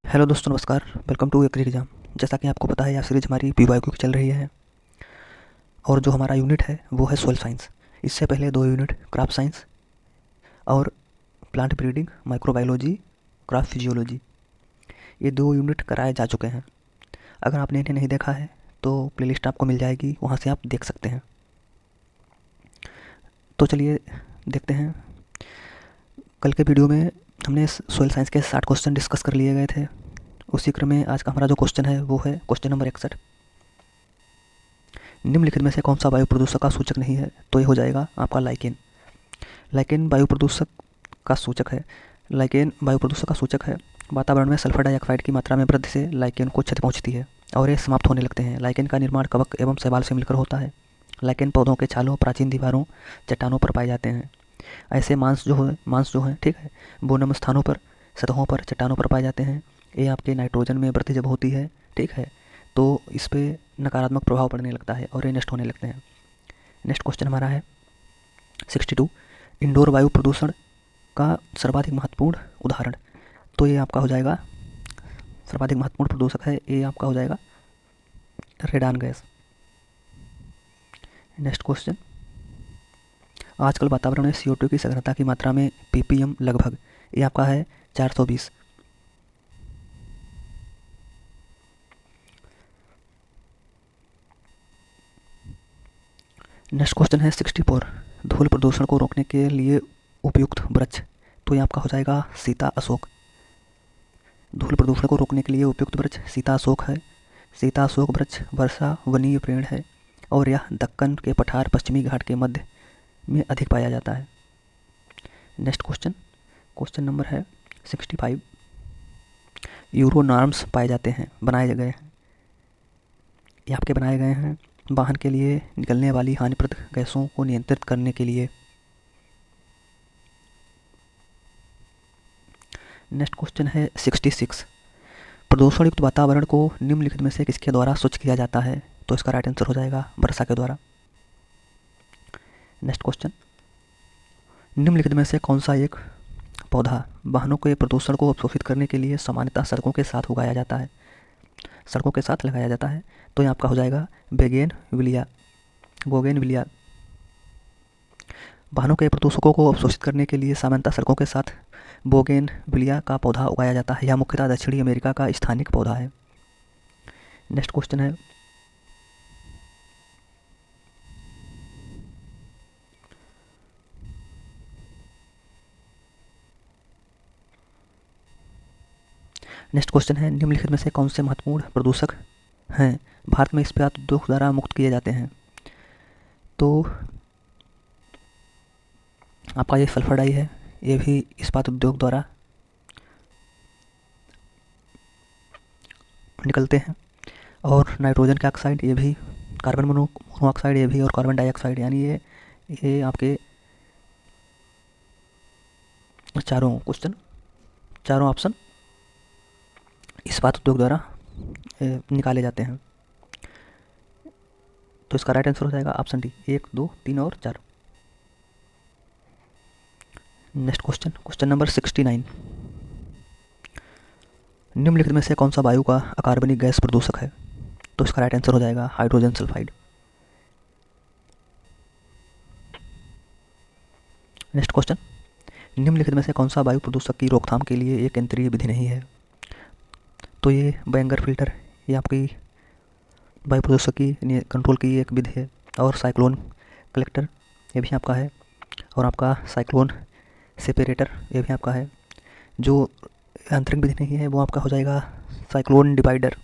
Hello दोस्तों, नमस्कार। Welcome to agri exam. जैसा कि आपको पता है, यह सीरीज हमारी पीवाईक्यू की चल रही है और जो हमारा यूनिट है वो है सोइल साइंस। इससे पहले दो यूनिट क्रॉप साइंस और plant breeding, microbiology, crop physiology, ये दो यूनिट कराए जा चुके हैं। अगर आपने इन्हें नहीं देखा है तो प्लेलिस्ट आपको मिल जाएगी, वहाँ से आप देख सकते हैं। तो चलिए देखते हैं। कल के वीडियो में हमने सोइल साइंस के 60 क्वेश्चन डिस्कस कर लिए गए थे। उसी क्रम में आज का हमारा जो क्वेश्चन है वो है क्वेश्चन नंबर 61। निम्नलिखित में से कौन सा वायु प्रदूषक का सूचक नहीं है? तो ये हो जाएगा आपका लाइकेन। लाइकेन वायु प्रदूषक का सूचक है। लाइकेन वायु प्रदूषक का सूचक है। वातावरण में सल्फर डाइऑक्साइड की मात्रा में वृद्धि से लाइकेन को क्षति पहुंचती है और ये समाप्त होने लगते हैं। लाइकेन का निर्माण कवक एवं शैवाल से मिलकर होता है। लाइकेन पौधों के छालों, प्राचीन दीवारों, चट्टानों पर पाए जाते हैं। ऐसे मांस जो है, ठीक है, वो नम स्थानों पर, सतहों पर, चट्टानों पर पाए जाते हैं। ये आपके नाइट्रोजन में वृद्धि जब होती है, ठीक है, तो इस पर नकारात्मक प्रभाव पड़ने लगता है और ये नष्ट होने लगते हैं। नेक्स्ट क्वेश्चन हमारा है 62। इंडोर वायु प्रदूषण का सर्वाधिक महत्वपूर्ण उदाहरण। तो ये आपका हो जाएगा, सर्वाधिक महत्वपूर्ण प्रदूषक है, ये आपका हो जाएगा रेडान गैस। नेक्स्ट क्वेश्चन, आजकल वातावरण में CO2 की सघनता की मात्रा में ppm लगभग, ये आपका है 420। नेक्स्ट क्वेश्चन है 64। धूल प्रदूषण को रोकने के लिए उपयुक्त वृक्ष। तो ये आपका हो जाएगा सीता अशोक। धूल प्रदूषण को रोकने के लिए उपयुक्त वृक्ष सीता अशोक है। सीता अशोक वृक्ष वर्षा वनीय पेड़ है और यह दक्कन के पठार, पश्चिमी घाट के मध्य में अधिक पाया जाता है। नेक्स्ट क्वेश्चन, क्वेश्चन नंबर है 65। यूरो नॉर्म्स पाए जाते हैं, बनाए गए हैं, ये आपके बनाए गए हैं वाहन के लिए निकलने वाली हानिप्रद गैसों को नियंत्रित करने के लिए। नेक्स्ट क्वेश्चन है 66। प्रदूषण युक्त वातावरण को निम्नलिखित में से किसके द्वारा स्वच्छ किया जाता है? तो इसका राइट आंसर हो जाएगा वर्षा के द्वारा। नेक्स्ट क्वेश्चन, निम्नलिखित में से कौन सा एक पौधा वाहनों के प्रदूषण को अवशोषित करने के लिए सामान्यतः सड़कों के साथ उगाया जाता है, सड़कों के साथ लगाया जाता है? तो ये आपका हो जाएगा बोगेनविलिया। वाहनों के प्रदूषकों को अवशोषित करने के लिए सामान्यतः सड़कों के साथ बोगेनविलिया का पौधा उगाया जाता है। यह मुख्यतः दक्षिणी अमेरिका का स्थानिक पौधा है। नेक्स्ट क्वेश्चन है निम्नलिखित में से कौन से महत्वपूर्ण प्रदूषक हैं भारत में इस्पात उद्योग द्वारा मुक्त किए जाते हैं? तो आपका ये सल्फर डाई है, ये भी इस्पात उद्योग द्वारा निकलते हैं। और नाइट्रोजन के ऑक्साइड, ये भी, कार्बन मोनोऑक्साइड, ये भी, और कार्बन डाइऑक्साइड, यानी ये आपके चारों ऑप्शन इस्पात उद्योग द्वारा निकाले जाते हैं। तो इसका राइट आंसर हो जाएगा ऑप्शन डी, 1, 2, 3 और 4। Next question, question number 69। निम्नलिखित में से कौन सा वायु का अकार्बनिक गैस प्रदूषक है? तो इसका राइट आंसर हो जाएगा हाइड्रोजन सल्फाइड। नेक्स्ट क्वेश्चन, निम्नलिखित में से कौन सा वायु प्रदूषक की रोकथाम के लिए एक यंत्रीय विधि नहीं है? तो ये बैंगर फिल्टर, ये आपकी वायु प्रदूषक की कंट्रोल की एक विधि है। और साइक्लोन कलेक्टर, ये भी आपका है। और आपका साइक्लोन सेपरेटर, ये भी आपका है। जो यांत्रिक विधि नहीं है वो आपका हो जाएगा साइक्लोन डिवाइडर।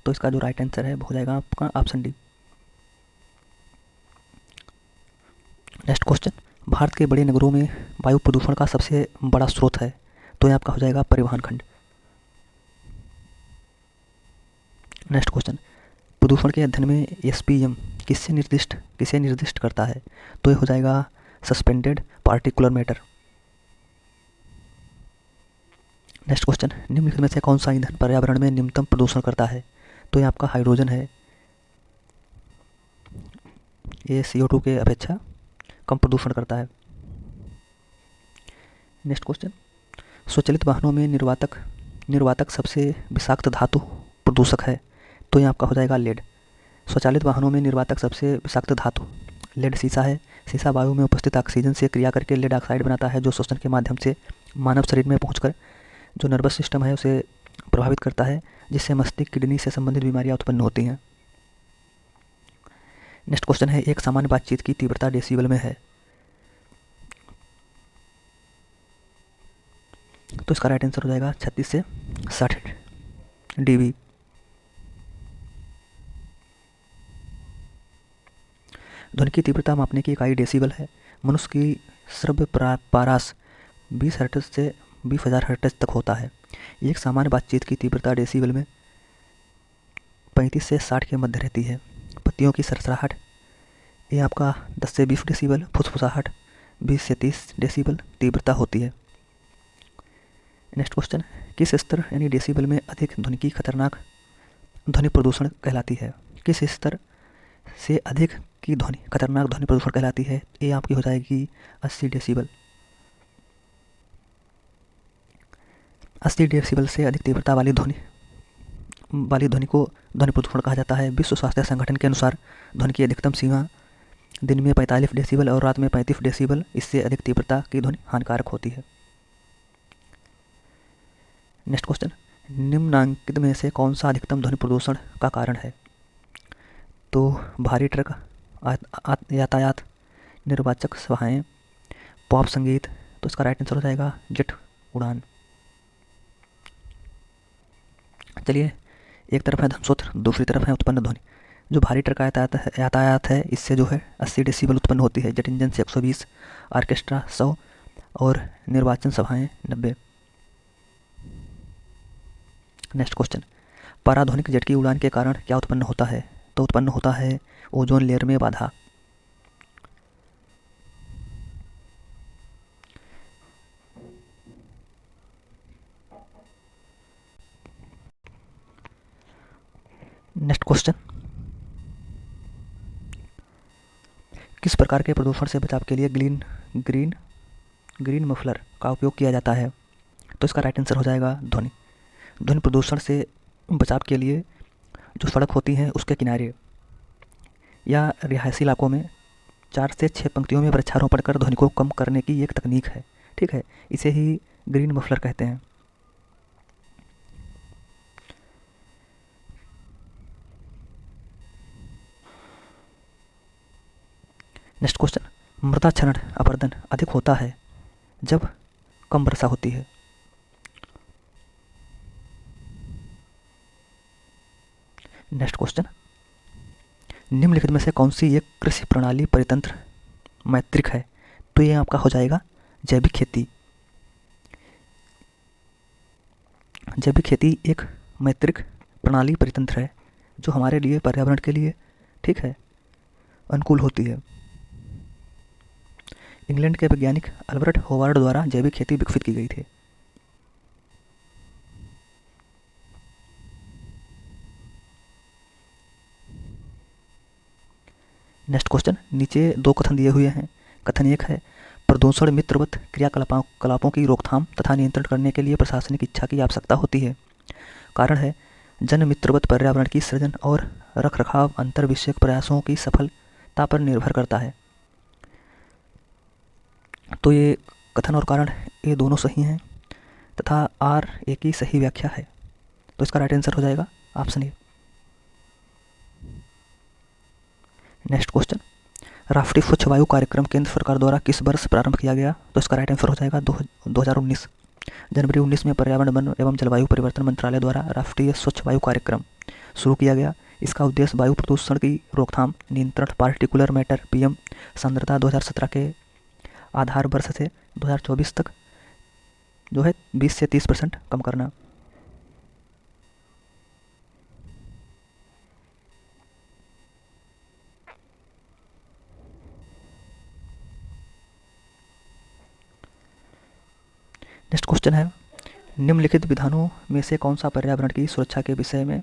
तो इसका जो राइट आंसर है वो हो जाएगा आपका option D. Next question, Bharat के बड़े नगरों में वायु प्रदूषण का सबसे बड़ा स्रोत है? तो ये आपका हो जाएगा परिवहन खंड। नेक्स्ट क्वेश्चन, प्रदूषण के अध्ययन में SPM किसे निर्दिष्ट करता है? तो ये हो जाएगा suspended particular matter. Next question, निम्नलिखित में से कौन सा ईंधन पर्यावरण में न्यूनतम प्रदूषण करता है? तो ये आपका हाइड्रोजन है। ये CO2 के अपेक्षा कम प्रदूषण करता है। नेक्स्ट क्वेश्चन, स्वचालित वाहनों में निर्वातक निर्वातक सबसे विषाक्त धातु प्रदूषक है? तो ये आपका हो जाएगा लेड। स्वचालित वाहनों में निर्वातक सबसे विषाक्त धातु लेड सीसा है। सीसा वायु में उपस्थित ऑक्सीजन से क्रिया करके लेड ऑक्साइड बनाता है, जो श्वसन के माध्यम से मानव शरीर में पहुंचकर जो नर्वस सिस्टम है उसे प्रभावित करता है, जिससे मस्तिष्क किडनी से संबंधित बीमारियां उत्पन्न होती हैं। नेक्स्ट क्वेश्चन है, एक सामान्य बातचीत की तीव्रता डेसिबल में है? तो इसका राइट आंसर हो जाएगा 36 से 60 डीबी। ध्वनि की तीव्रता मापने की इकाई डेसिबल है। मनुष्य की श्रव्य पारास 20 हर्ट्ज से 20,000 हर्ट्ज तक होता है। एक सामान्य बातचीत की तीव्रता डेसिबल में 35 से 60 के मध्य रहती है। पत्तियों की सरसराहट ये आपका 10 से 20 डेसिबल, फुसफुसाहट 20 से 30 डेसिबल तीव्रता होती है। नेक्स्ट क्वेश्चन, किस स्तर यानी डेसिबल में अधिक ध्वनि की खतरनाक ध्वनि प्रदूषण कहलाती है? किस स्तर से अधिक की ध्वनि खतरनाक ध्वनि प्रदूषण कहलाती है? ये आपकी हो जाएगी 80 डेसिबल। 80 डेसिबल से अधिक तीव्रता वाली ध्वनि को ध्वनि प्रदूषण कहा जाता है। विश्व स्वास्थ्य संगठन के अनुसार ध्वनि की अधिकतम सीमा दिन में 45 डेसिबल और रात में 35 डेसिबल, इससे अधिक तीव्रता की ध्वनि हानिकारक होती है। नेक्स्ट क्वेश्चन, निम्नांकित में से कौन सा अधिकतम ध्वनि प्रदूषण का कारण है? तो भारी ट्रक, यातायात, निर्वाचक सभाएं, पॉप संगीत। तो इसका राइट आंसर हो जाएगा जेट उड़ान। चलिए, एक तरफ है धनस्रोत, दूसरी तरफ है उत्पन्न ध्वनि। जो भारी ट्रक यातायात है, इससे जो है 80 डेसिबल उत्पन्न होती है। जेट इंजन से 120, ऑर्केस्ट्रा 100 और निर्वाचन सभाएं 90। नेक्स्ट क्वेश्चन, पराध्वनिक जेट की उड़ान के कारण क्या उत्पन्न होता है? तो उत्पन्न होता है ओजोन लेयर में बाधा। नेक्स्ट क्वेश्चन, किस प्रकार के प्रदूषण से बचाव के लिए ग्रीन मफलर का उपयोग किया जाता है? तो इसका राइट आंसर हो जाएगा ध्वनि। ध्वनि प्रदूषण से बचाव के लिए जो सड़क होती है उसके किनारे या रिहायशी इलाकों में 4 से 6 पंक्तियों में वृक्षारोपण कर ध्वनि को कम करने की एक तकनीक है। ठीक है, इसे ही ग्रीन मफलर कहते हैं। नेक्स्ट क्वेश्चन, मृदा क्षरण अपरदन अधिक होता है जब कम वर्षा होती है। नेक्स्ट क्वेश्चन, निम्नलिखित में से कौन सी एक कृषि प्रणाली परितंत्र मैत्रिक है? तो ये आपका हो जाएगा जैविक खेती। जैविक खेती एक मैत्रिक प्रणाली परितंत्र है जो हमारे लिए, पर्यावरण के लिए, ठीक है, अनुकूल होती है। इंग्लैंड के वैज्ञानिक अल्बर्ट होवार्ड द्वारा जैविक खेती विकसित की गई थी। नेक्स्ट क्वेश्चन, नीचे 2 कथन दिए हुए हैं। कथन 1 है, प्रदूषण मित्रवत क्रियाकलापों की रोकथाम तथा नियंत्रण करने के लिए प्रशासनिक इच्छा की आवश्यकता होती है। कारण है, जन मित्रवत पर्यावरण की सृजन और रखरखाव अंतर विषयक प्रयासों की सफलता पर निर्भर करता है। तो ये कथन और कारण ये दोनों सही हैं तथा आर ए की सही व्याख्या है। तो इसका राइट आंसर हो जाएगा ऑप्शन ए। नेक्स्ट क्वेश्चन, राष्ट्रीय स्वच्छ वायु कार्यक्रम केंद्र सरकार द्वारा किस वर्ष प्रारंभ किया गया? तो इसका राइट आंसर हो जाएगा 2019। जनवरी 19 में पर्यावरण, वन एवं जलवायु परिवर्तन मंत्रालय द्वारा राष्ट्रीय स्वच्छ वायु कार्यक्रम शुरू किया गया। इसका उद्देश्य वायु प्रदूषण की रोकथाम, नियंत्रण, पार्टिकुलर मैटर पीएम सांद्रता 2017 के आधार वर्ष से 2024 तक जो है 20 से 30% कम करना। नेक्स्ट क्वेश्चन है, निम्नलिखित विधानों में से कौन सा पर्यावरण की सुरक्षा के विषय में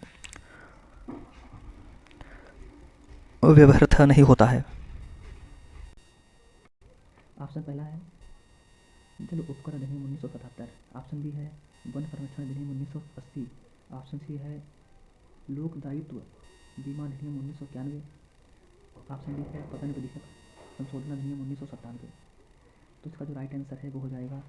व्यवहार्य नहीं होता है? ऑप्शन पहला है जल उपकरण अधिनियम 1977। ऑप्शन बी है वन संरक्षण अधिनियम 1980। ऑप्शन सी है लोक दायित्व बीमा अधिनियम 1991। ऑप्शन डी है पतन विधेयक संशोधन अधिनियम 1997। तो इसका जो राइट आंसर है वो हो जाएगा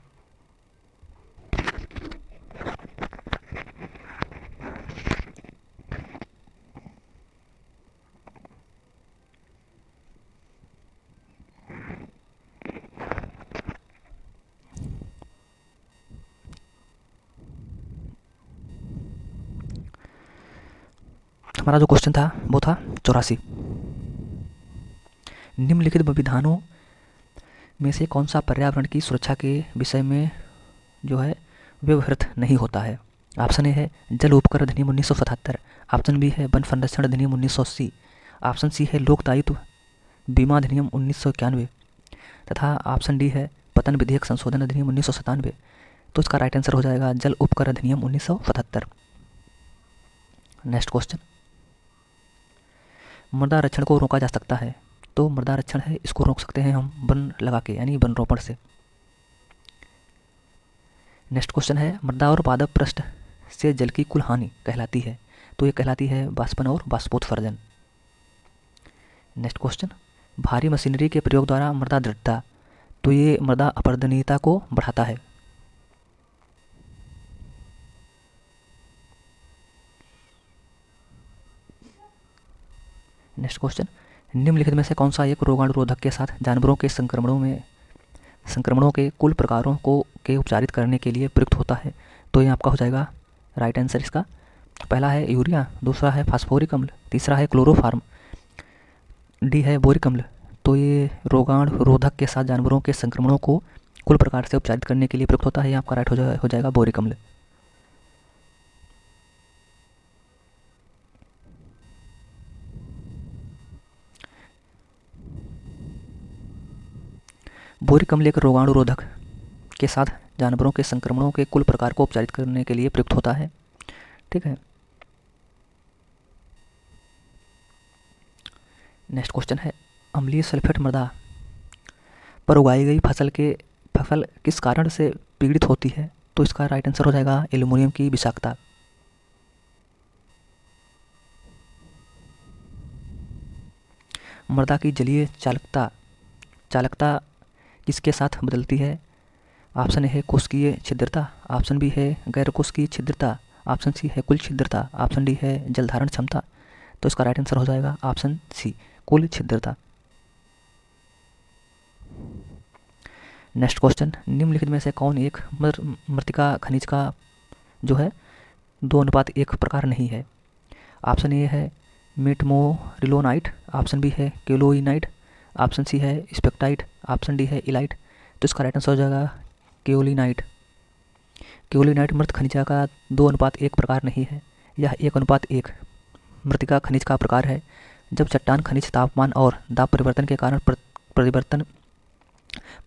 हमारा जो क्वेश्चन था वो था 84। निम्नलिखित विधानों में से कौन सा पर्यावरण की सुरक्षा के विषय में जो है व्यवहृत नहीं होता है। ऑप्शन ए है जल उपकर अधिनियम 1977। ऑप्शन बी है वन संरक्षण अधिनियम 1980। ऑप्शन सी है लोक दायित्व बीमा अधिनियम 1991 तथा ऑप्शन डी है पतन विधेयक संशोधन अधिनियम 1997। तो इसका राइट आंसर हो जाएगा जल उपकर अधिनियम 1977। नेक्स्ट क्वेश्चन, मृदा रक्षण को रोका जा सकता है। तो मृदा रक्षण है इसको रोक सकते हैं हम वन लगा के यानी वन रोपण से। नेक्स्ट क्वेश्चन है मृदा और पादप पृष्ठ से जल की कुल हानि कहलाती है। तो ये कहलाती है वाष्पन और वाष्पोत्सर्जन। नेक्स्ट क्वेश्चन, भारी मशीनरी के प्रयोग द्वारा मृदा दृढ़ता। तो ये मृदा अपरदनीयता को बढ़ाता है। नेक्स्ट क्वेश्चन, निम्नलिखित में से कौन सा एक रोगाणुरोधक के साथ जानवरों के संक्रमणों के कुल प्रकारों को के उपचारित करने के लिए प्रयुक्त होता है। तो ये आपका हो जाएगा राइट आंसर इसका। पहला है यूरिया, दूसरा है फास्फोरिक अम्ल, तीसरा है क्लोरोफार्म, डी है बोरिक अम्ल। तो ये रोगाणुरोधक के साथ जानवरों के संक्रमणों को कुल प्रकार से उपचारित करने के लिए प्रयुक्त होता है। ये आपका राइट हो जाएगा बोरिक अम्ल। बोरिक अम्ल एक रोगाणुरोधक के साथ जानवरों के संक्रमणों के कुल प्रकार को उपचारित करने के लिए प्रयुक्त होता है। ठीक है। नेक्स्ट क्वेश्चन है अम्लीय सल्फेट मृदा पर उगाई गई फसल किस कारण से पीड़ित होती है। तो इसका राइट आंसर हो जाएगा एल्युमिनियम की विषाक्तता। मृदा की जलीय चालकता किसके साथ बदलती है। ऑप्शन ए है कोशिकीय छिद्रता, ऑप्शन बी है गैर कोशिकीय छिद्रता, ऑप्शन सी है कुल छिद्रता, ऑप्शन डी है जलधारण क्षमता। तो इसका राइट आंसर हो जाएगा ऑप्शन सी कुल छिद्रता। नेक्स्ट क्वेश्चन, निम्नलिखित में से कौन एक मृत्तिका खनिज का जो है 2:1 प्रकार नहीं है। ऑप्शन ए है मेटमोरिलोनाइट, ऑप्शन बी है केलोइनाइट, ऑप्शन सी है स्पेक्टाइट, ऑप्शन डी है इलाइट। तो इसका राइट आंसर हो जाएगा केओलिनाइट। केओलिनाइट मृत खनिजा का 2:1 प्रकार नहीं है। यह 1:1 मृत्तिका खनिज का प्रकार है। जब चट्टान खनिज तापमान और दाब परिवर्तन के कारण परिवर्तन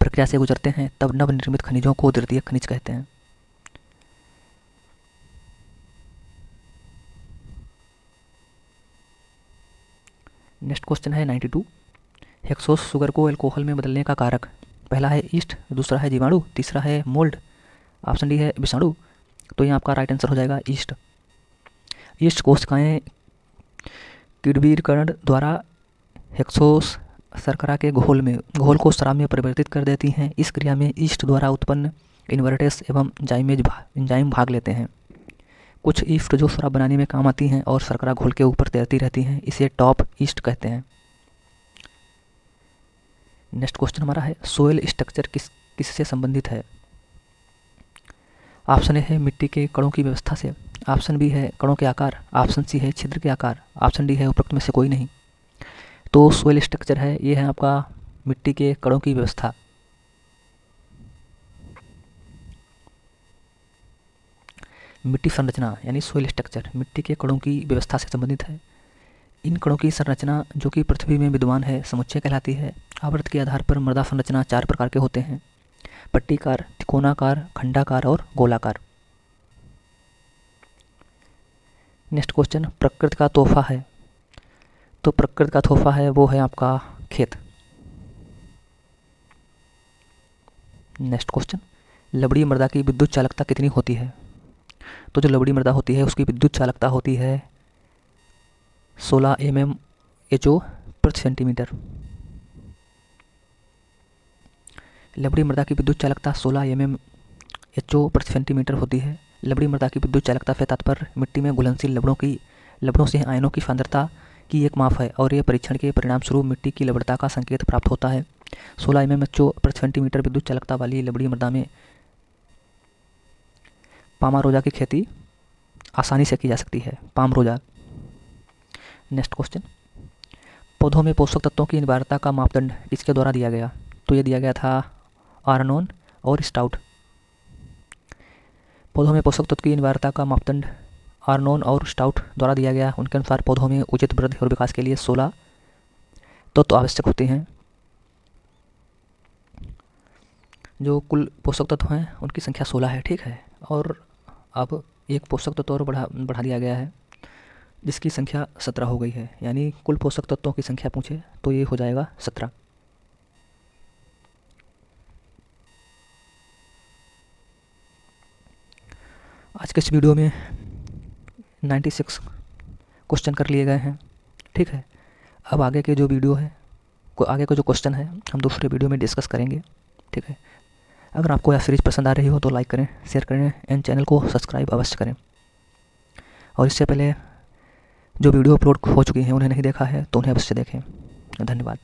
प्रक्रिया से गुजरते हैं तब नवनिर्मित खनिजों को द्वितीयक खनिज कहते हैं। नेक्स्ट क्वेश्चन है 92। हेक्सोस शुगर को अल्कोहल में बदलने का कारक। पहला है ईस्ट, दूसरा है जीवाणु, तीसरा है मोल्ड, ऑप्शन डी है विषाणु। तो यहाँ आपका राइट आंसर हो जाएगा ईस्ट। ईस्ट कोशिकाएं किण्वीकरण द्वारा हेक्सोस शर्करा के घोल को शराब में परिवर्तित कर देती हैं। इस क्रिया में ईस्ट द्वारा उत्पन्न इन्वर्टेस एवं एंजाइम भाग लेते हैं। कुछ ईस्ट जो शराब बनाने में काम आती हैं और शर्करा घोल के ऊपर तैरती रहती हैं, इसे टॉप ईस्ट कहते हैं। नेक्स्ट क्वेश्चन हमारा है सोयल स्ट्रक्चर किससे संबंधित है। ऑप्शन ए है मिट्टी के कणों की व्यवस्था से, ऑप्शन बी है कणों के आकार, ऑप्शन सी है छिद्र के आकार, ऑप्शन डी है उपरोक्त में से कोई नहीं। तो सोयल स्ट्रक्चर है ये है आपका मिट्टी के कणों की व्यवस्था। मिट्टी संरचना यानी सोयल स्ट्रक्चर मिट्टी के कणों की व्यवस्था से संबंधित है। इन कणों की संरचना जो कि पृथ्वी में विद्यमान है समुच्चय कहलाती है। आवर्त के आधार पर मृदा संरचना 4 प्रकार के होते हैं, पट्टीकार, त्रिकोणाकार, खंडाकार और गोलाकार। नेक्स्ट क्वेश्चन, प्रकृति का तोहफा है। तो प्रकृति का तोहफा है वो है आपका खेत। नेक्स्ट क्वेश्चन, लवणीय मृदा की विद्युत चालकता कितनी होती है। तो जो लवड़ी मृदा होती है उसकी विद्युत चालकता होती है 16 mmHO प्रति सेंटीमीटर। लवड़ी मृदा की विद्युत चालकता 16 mmHO प्रति सेंटीमीटर होती है। लवड़ी मृदा की विद्युत चालकता से तात्पर्य मिट्टी में घुलनशील लवणों से आयनों की सांद्रता की एक माप है और यह परीक्षण के परिणाम स्वरूप मिट्टी की लवणता का संकेत प्राप्त होता है। 16 mmHO प्रति सेंटीमीटर विद्युत चालकता वाली लवड़ी मृदा में पामारोजा की खेती आसानी से की जा सकती है। पामरोजा। नेक्स्ट क्वेश्चन, पौधों में पोषक तत्वों की अनिवार्यता का मापदंड किसके द्वारा दिया गया? तो ये दिया गया था आर्नोन और स्टाउट। पौधों में पोषक तत्व की अनिवार्यता का मापदंड आर्नोन और स्टाउट द्वारा दिया गया। उनके अनुसार पौधों में उचित वृद्धि और विकास के लिए 16 तत्व आवश्यक होते हैं। जो कुल पोषक तत्व हैं उनकी संख्या 16 है, ठीक है। और अब एक पोषक तत्व और बढ़ा दिया गया है जिसकी संख्या 17 हो गई है, यानी कुल पोषक तत्वों की संख्या पूछे तो ये हो जाएगा 17। आज के इस वीडियो में 96 क्वेश्चन कर लिए गए हैं, ठीक है। अब आगे के जो वीडियो है आगे का जो क्वेश्चन है हम दूसरे वीडियो में डिस्कस करेंगे, ठीक है। अगर आपको यह सीरीज़ पसंद आ रही हो तो लाइक करें, शेयर करें एंड चैनल को सब्सक्राइब अवश्य करें। और इससे पहले जो वीडियो अपलोड हो चुकी हैं उन्हें नहीं देखा है तो उन्हें अवश्य देखें। धन्यवाद।